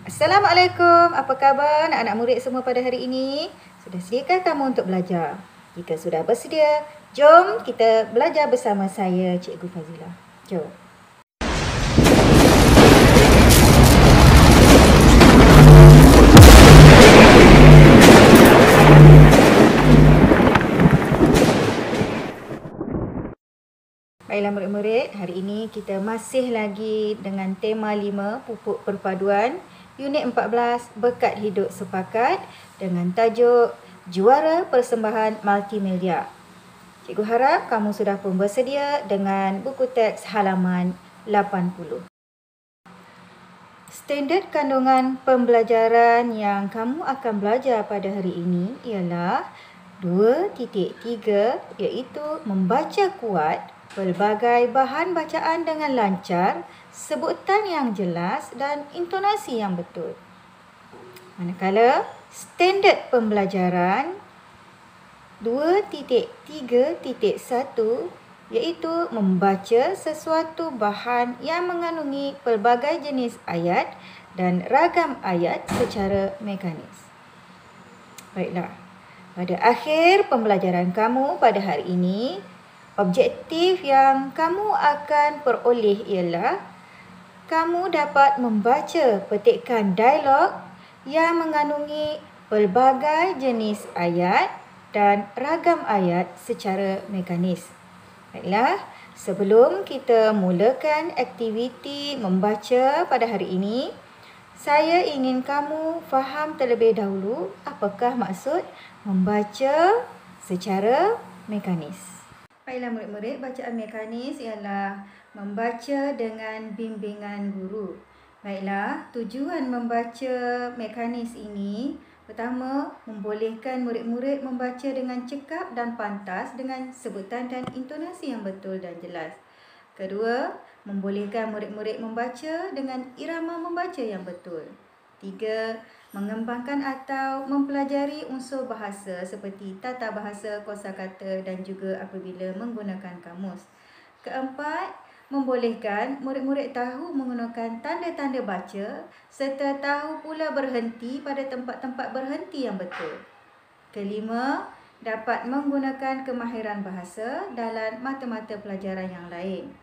Assalamualaikum, apa khabar anak-anak murid semua pada hari ini? Sudah sediakah kamu untuk belajar? Jika sudah bersedia, jom kita belajar bersama saya, Cikgu Fazila. Jom. Baiklah murid-murid, hari ini kita masih lagi dengan tema 5, pupuk perpaduan, unit 14, berkat hidup sepakat dengan tajuk Juara Persembahan Multimedia. Cikgu harap kamu sudah pun bersedia dengan buku teks halaman 80. Standard kandungan pembelajaran yang kamu akan belajar pada hari ini ialah 2.3, iaitu membaca kuat pelbagai bahan bacaan dengan lancar, sebutan yang jelas dan intonasi yang betul. Manakala standard pembelajaran 2.3.1 iaitu membaca sesuatu bahan yang mengandungi pelbagai jenis ayat dan ragam ayat secara mekanis. Baiklah, pada akhir pembelajaran kamu pada hari ini, objektif yang kamu akan peroleh ialah kamu dapat membaca petikan dialog yang mengandungi pelbagai jenis ayat dan ragam ayat secara mekanis. Baiklah, sebelum kita mulakan aktiviti membaca pada hari ini, saya ingin kamu faham terlebih dahulu apakah maksud membaca secara mekanis. Baiklah murid-murid, bacaan mekanis ialah membaca dengan bimbingan guru. Baiklah, tujuan membaca mekanis ini pertama, membolehkan murid-murid membaca dengan cekap dan pantas dengan sebutan dan intonasi yang betul dan jelas. Kedua, membolehkan murid-murid membaca dengan irama membaca yang betul. Tiga, mengembangkan atau mempelajari unsur bahasa seperti tata bahasa, kosakata dan juga apabila menggunakan kamus. Keempat, membolehkan murid-murid tahu menggunakan tanda-tanda baca serta tahu pula berhenti pada tempat-tempat berhenti yang betul. Kelima, dapat menggunakan kemahiran bahasa dalam mata-mata pelajaran yang lain.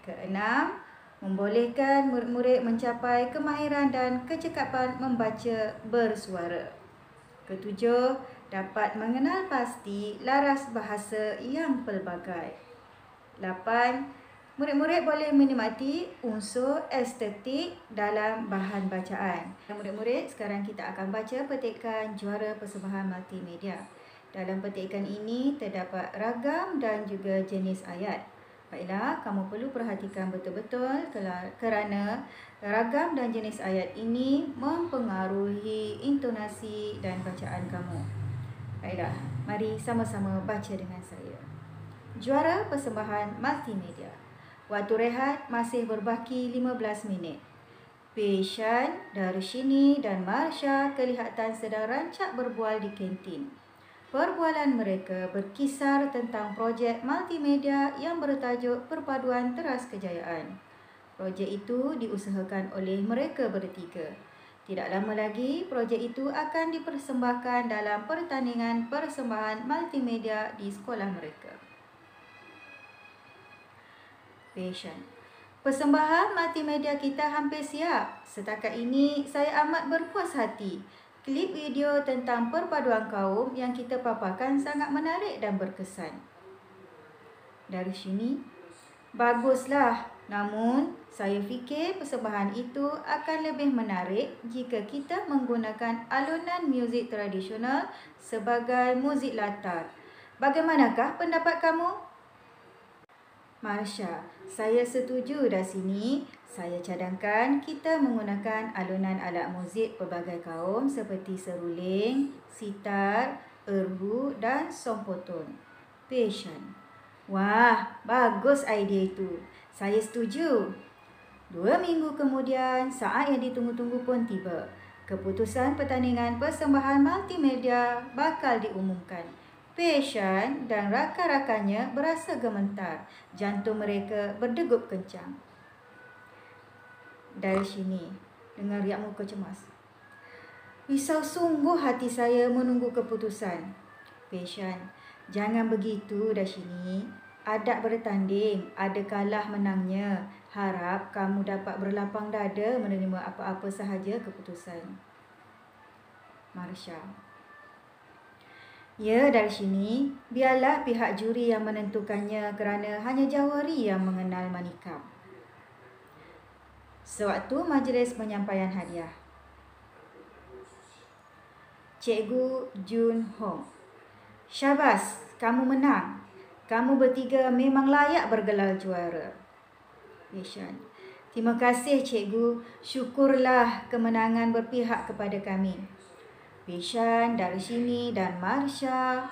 Keenam, membolehkan murid-murid mencapai kemahiran dan kecekapan membaca bersuara. Ketujuh, dapat mengenal pasti laras bahasa yang pelbagai. 8. Murid-murid boleh menikmati unsur estetik dalam bahan bacaan. Murid-murid, sekarang kita akan baca petikan Juara Persembahan Multimedia. Dalam petikan ini terdapat ragam dan juga jenis ayat. Baiklah, kamu perlu perhatikan betul-betul kerana ragam dan jenis ayat ini mempengaruhi intonasi dan bacaan kamu. Baiklah, mari sama-sama baca dengan saya. Juara Persembahan Multimedia. Waktu rehat masih berbaki 15 minit. Peshan, Darshini dan Marsha kelihatan sedang rancak berbual di kantin. Perbualan mereka berkisar tentang projek multimedia yang bertajuk Perpaduan Teras Kejayaan. Projek itu diusahakan oleh mereka bertiga. Tidak lama lagi, projek itu akan dipersembahkan dalam pertandingan persembahan multimedia di sekolah mereka. Passion. Persembahan multimedia kita hampir siap. Setakat ini, saya amat berpuas hati. Klip video tentang perpaduan kaum yang kita paparkan sangat menarik dan berkesan. Dari sini, baguslah. Namun, saya fikir persembahan itu akan lebih menarik jika kita menggunakan alunan muzik tradisional sebagai muzik latar. Bagaimanakah pendapat kamu? Marsha, saya setuju dari sini. Saya cadangkan kita menggunakan alunan alat muzik pelbagai kaum seperti seruling, sitar, erhu dan sompoton. Passion. Wah, bagus idea itu. Saya setuju. 2 minggu kemudian, saat yang ditunggu-tunggu pun tiba. Keputusan pertandingan persembahan multimedia bakal diumumkan. Passion dan rakan-rakannya berasa gemetar. Jantung mereka berdegup kencang. Dari sini, dengan riak muka cemas. Risau sungguh hati saya menunggu keputusan. Patient, jangan begitu Darshini. Adat bertanding, ada kalah menangnya. Harap kamu dapat berlapang dada menerima apa-apa sahaja keputusan. Marsha. Ya Darshini, biarlah pihak juri yang menentukannya kerana hanya Jawari yang mengenal Manikam. Sewaktu majlis penyampaian hadiah. Cikgu Jun Hong. Syabas, kamu menang. Kamu bertiga memang layak bergelar juara. Yeshan. Terima kasih cikgu, syukurlah kemenangan berpihak kepada kami. Bishan, Darshini dan Marsha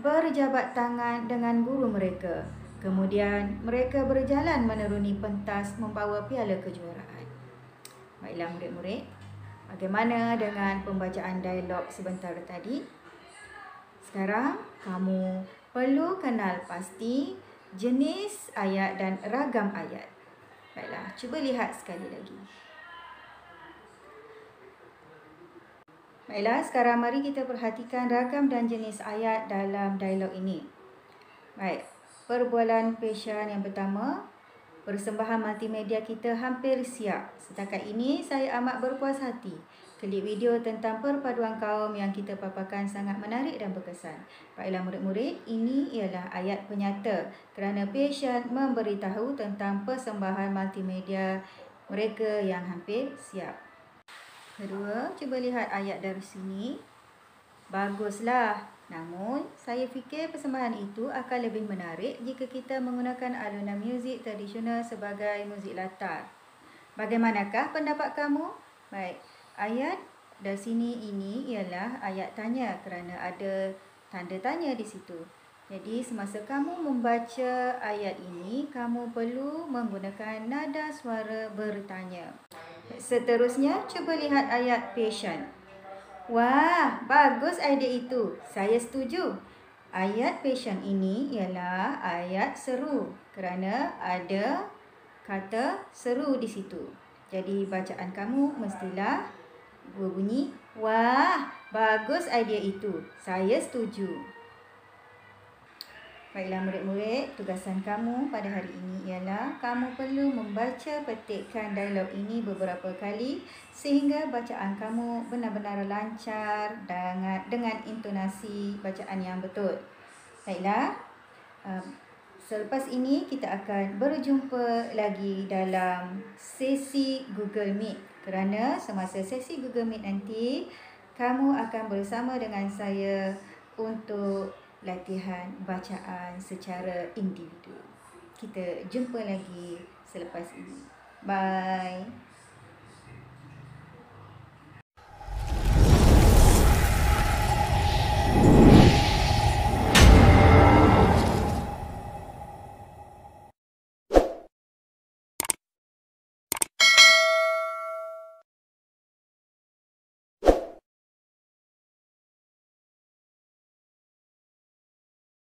berjabat tangan dengan guru mereka. Kemudian mereka berjalan menuruni pentas membawa piala kejuaraan. Baiklah murid-murid, bagaimana dengan pembacaan dialog sebentar tadi? Sekarang kamu perlu kenal pasti jenis ayat dan ragam ayat. Baiklah, cuba lihat sekali lagi. Baiklah, sekarang mari kita perhatikan ragam dan jenis ayat dalam dialog ini. Baik, perbualan Patient yang pertama. Persembahan multimedia kita hampir siap. Setakat ini saya amat berpuas hati. Klip video tentang perpaduan kaum yang kita paparkan sangat menarik dan berkesan. Baiklah murid-murid, ini ialah ayat penyata kerana Patient memberitahu tentang persembahan multimedia mereka yang hampir siap. Kedua, cuba lihat ayat dari sini. Baguslah. Namun, saya fikir persembahan itu akan lebih menarik jika kita menggunakan alunan muzik tradisional sebagai muzik latar. Bagaimanakah pendapat kamu? Baik, ayat dari sini ini ialah ayat tanya kerana ada tanda tanya di situ. Jadi, semasa kamu membaca ayat ini, kamu perlu menggunakan nada suara bertanya. Seterusnya, cuba lihat ayat Patient. Wah, bagus idea itu. Saya setuju. Ayat Patient ini ialah ayat seru kerana ada kata seru di situ. Jadi, bacaan kamu mestilah berbunyi, wah, bagus idea itu. Saya setuju. Baiklah murid-murid, tugasan kamu pada hari ini ialah kamu perlu membaca petikan dialog ini beberapa kali sehingga bacaan kamu benar-benar lancar dengan intonasi bacaan yang betul. Baiklah, selepas ini kita akan berjumpa lagi dalam sesi Google Meet. Kerana semasa sesi Google Meet nanti, kamu akan bersama dengan saya untuk latihan bacaan secara individu. Kita jumpa lagi selepas ini. Bye.